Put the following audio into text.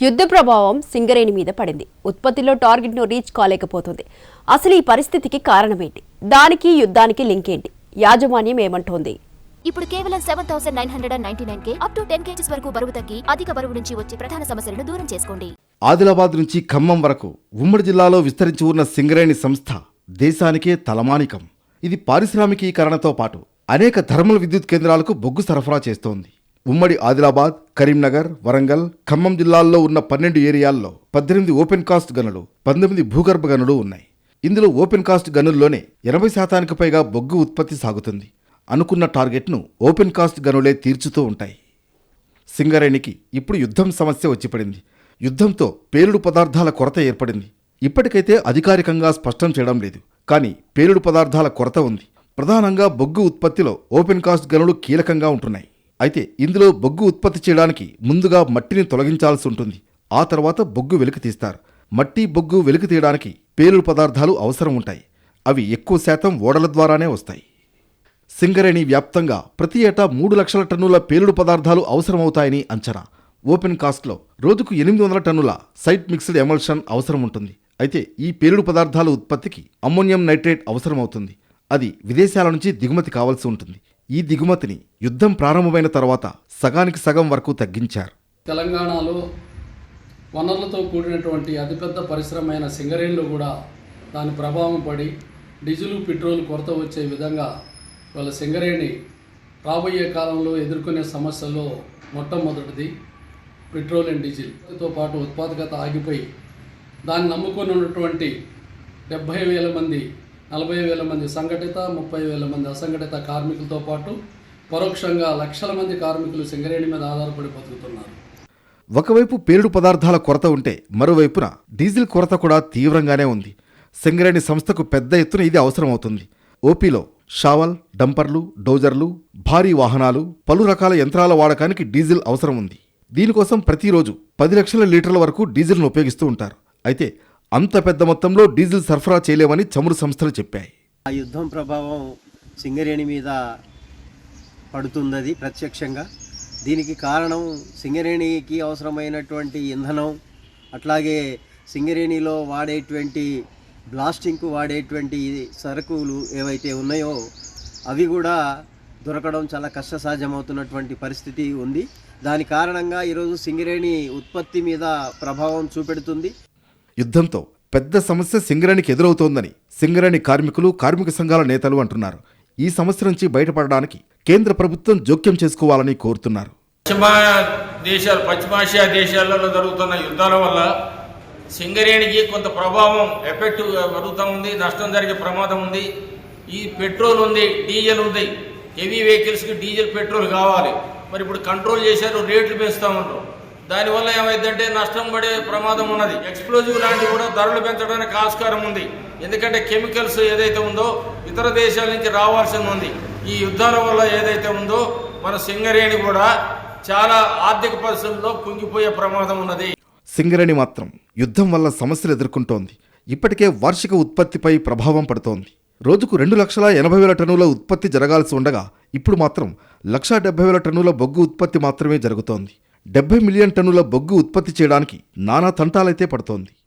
యుద్ధ ప్రభావం సింగరేణి మీద పడింది. ఉత్పత్తిలో టార్గెట్ను రీచ్ కాలేకపోతుంది. అసలు ఈ పరిస్థితికి కారణమేంటి? దానికి యుద్ధానికి లింక్ ఏంటి? యాజమాన్యం ఏమంటోంది? ఇప్పుడు కేవలం 7,999 అప్ టు 10 kgs వరకు బరువు తగ్గి అధిక బరువు నుంచి వచ్చే ప్రధాన సమస్యలను దూరం చేసుకోండి. ఆదిలాబాద్ నుంచి ఖమ్మం వరకు ఉమ్మడి జిల్లాలో విస్తరించి ఉన్న సింగరేణి సంస్థ దేశానికే తలమానికం. ఇది పారిశ్రామికీకరణతో పాటు అనేక థర్మల్ విద్యుత్ కేంద్రాలకు బొగ్గు సరఫరా చేస్తోంది. ఉమ్మడి ఆదిలాబాద్, కరీంనగర్, వరంగల్, ఖమ్మం జిల్లాల్లో ఉన్న 12 ఏరియాల్లో 18 ఓపెన్ కాస్ట్ గనులు, 19 భూగర్భ గనులు ఉన్నాయి. ఇందులో ఓపెన్ కాస్ట్ గనుల్లోనే 80% పైగా బొగ్గు ఉత్పత్తి సాగుతుంది. అనుకున్న టార్గెట్ను ఓపెన్ కాస్ట్ గనులే తీర్చుతూ ఉంటాయి. సింగరేణికి ఇప్పుడు యుద్ధం సమస్య వచ్చిపడింది. యుద్ధంతో పేలుడు పదార్థాల కొరత ఏర్పడింది. ఇప్పటికైతే అధికారికంగా స్పష్టం చేయడం లేదు, కానీ పేలుడు పదార్థాల కొరత ఉంది. ప్రధానంగా బొగ్గు ఉత్పత్తిలో ఓపెన్ కాస్ట్ గనులు కీలకంగా ఉంటున్నాయి. అయితే ఇందులో బొగ్గు ఉత్పత్తి చేయడానికి ముందుగా మట్టిని తొలగించాల్సి ఉంటుంది. ఆ తర్వాత బొగ్గు వెలికి తీస్తారు. మట్టి, బొగ్గు వెలికి తీయడానికి పేలుడు పదార్థాలు అవసరం ఉంటాయి. అవి ఎక్కువ శాతం ఓడల ద్వారానే వస్తాయి. సింగరేణి వ్యాప్తంగా ప్రతి ఏటా 3 లక్షల టన్నుల పేలుడు పదార్థాలు అవసరమవుతాయని అంచనా. ఓపెన్ కాస్ట్లో రోజుకు 800 టన్నుల సైట్ మిక్స్డ్ ఎమల్షన్ అవసరం ఉంటుంది. అయితే ఈ పేలుడు పదార్థాల ఉత్పత్తికి అమ్మోనియం నైట్రేట్ అవసరమవుతుంది. అది విదేశాల నుంచి దిగుమతి కావాల్సి ఉంటుంది. ఈ దిగుమతిని యుద్ధం ప్రారంభమైన తర్వాత సగానికి సగం వరకు తగ్గించారు. తెలంగాణలో వనరులతో కూడినటువంటి అతిపెద్ద పరిశ్రమ అయిన సింగరేణిలో కూడా దాని ప్రభావం పడి డీజిల్, పెట్రోల్ కొరత వచ్చే విధంగా వాళ్ళ సింగరేణి రాబోయే కాలంలో ఎదుర్కొనే సమస్యల్లో మొట్టమొదటిది పెట్రోల్ అండ్ డీజిల్తో పాటు ఉత్పాదకత ఆగిపోయి దాన్ని నమ్ముకొని ఉన్నటువంటి 70,000 మంది, 40,000 మంది సంఘటిత, 30,000 మంది అసంఘటిత కార్మికులతో పాటు పరోక్షంగా లక్షల మంది కార్మికులు సింగరేణి మీద ఆధారపడి బతుకుతున్నారు. ఒకవైపు పేలుడు పదార్థాల కొరత ఉంటే మరోవైపున డీజిల్ కొరత కూడా తీవ్రంగానే ఉంది. సింగరేణి సంస్థకు పెద్ద ఎత్తున ఇది అవసరమవుతుంది. ఓపీలో షావల్, డంపర్లు, డోజర్లు, భారీ వాహనాలు, పలు రకాల యంత్రాల వాడకానికి డీజిల్ అవసరం ఉంది. దీనికోసం ప్రతిరోజు 10 లక్షల లీటర్ల వరకు డీజిల్ను ఉపయోగిస్తూ ఉంటారు. అయితే అంత పెద్ద మొత్తంలో డీజిల్ సరఫరా చేయలేమని చమురు సంస్థలు చెప్పాయి. ఆ యుద్ధం ప్రభావం సింగరేణి మీద పడుతున్నది ప్రత్యక్షంగా. దీనికి కారణం సింగరేణికి అవసరమైనటువంటి ఇంధనం, అట్లాగే సింగరేణిలో వాడేటువంటి బ్లాస్టింగ్కు వాడేటువంటి సరుకులు ఏవైతే ఉన్నాయో అవి కూడా దొరకడం చాలా కష్టసాధ్యమవుతున్నటువంటి పరిస్థితి ఉంది. దాని కారణంగా ఈరోజు సింగరేణి ఉత్పత్తి మీద ప్రభావం చూపెడుతుంది. యుద్ధంతో పెద్ద సమస్య సింగరేణికి ఎదురవుతోందని సింగరేణి కార్మికులు, కార్మిక సంఘాల నేతలు అంటున్నారు. ఈ సమస్య నుంచి బయటపడడానికి కేంద్ర ప్రభుత్వం జోక్యం చేసుకోవాలని కోరుతున్నారు. పశ్చిమాసియా దేశాలలో జరుగుతున్న యుద్ధాల వల్ల సింగరేణికి కొంత ప్రభావం ఎఫెక్ట్ జరుగుతూ ఉంది. నష్టం జరిగే ప్రమాదం ఉంది. ఈ పెట్రోల్ ఉంది, డీజిల్ ఉంది. హెవీ వెహికల్స్కి డీజిల్, పెట్రోల్ కావాలి. మరి ఇప్పుడు కంట్రోల్ చేశారు, రేట్లు పెంచుతూ ఉంటారు. దానివల్ల ఏమైందంటే నష్టం పడే ప్రమాదం ఉన్నది. ఎక్స్ప్లోజివ్ లాంటివి కూడా ధరలు పెంచడానికి ఆస్కారం ఉంది. ఎందుకంటే కెమికల్స్ ఏదైతే ఉందో ఇతర దేశాల నుంచి రావాల్సింది ఉంది. ఈ యుద్ధాల వల్ల ఏదైతే ఉందో మన సింగరేణి కూడా చాలా ఆర్థిక పరిస్థితుల్లో కుంగిపోయే ప్రమాదం ఉన్నది. సింగరేణి మాత్రం యుద్ధం వల్ల సమస్యలు ఎదుర్కొంటోంది. ఇప్పటికే వార్షిక ఉత్పత్తిపై ప్రభావం పడుతోంది. రోజుకు 2,80,000 టన్నుల ఉత్పత్తి జరగాల్సి ఉండగా ఇప్పుడు మాత్రం 1,70,000 టన్నుల బొగ్గు ఉత్పత్తి మాత్రమే జరుగుతోంది. 70 మిలియన్ టన్నుల బొగ్గు ఉత్పత్తి చేయడానికి నానా తంటాలైతే పడుతోంది.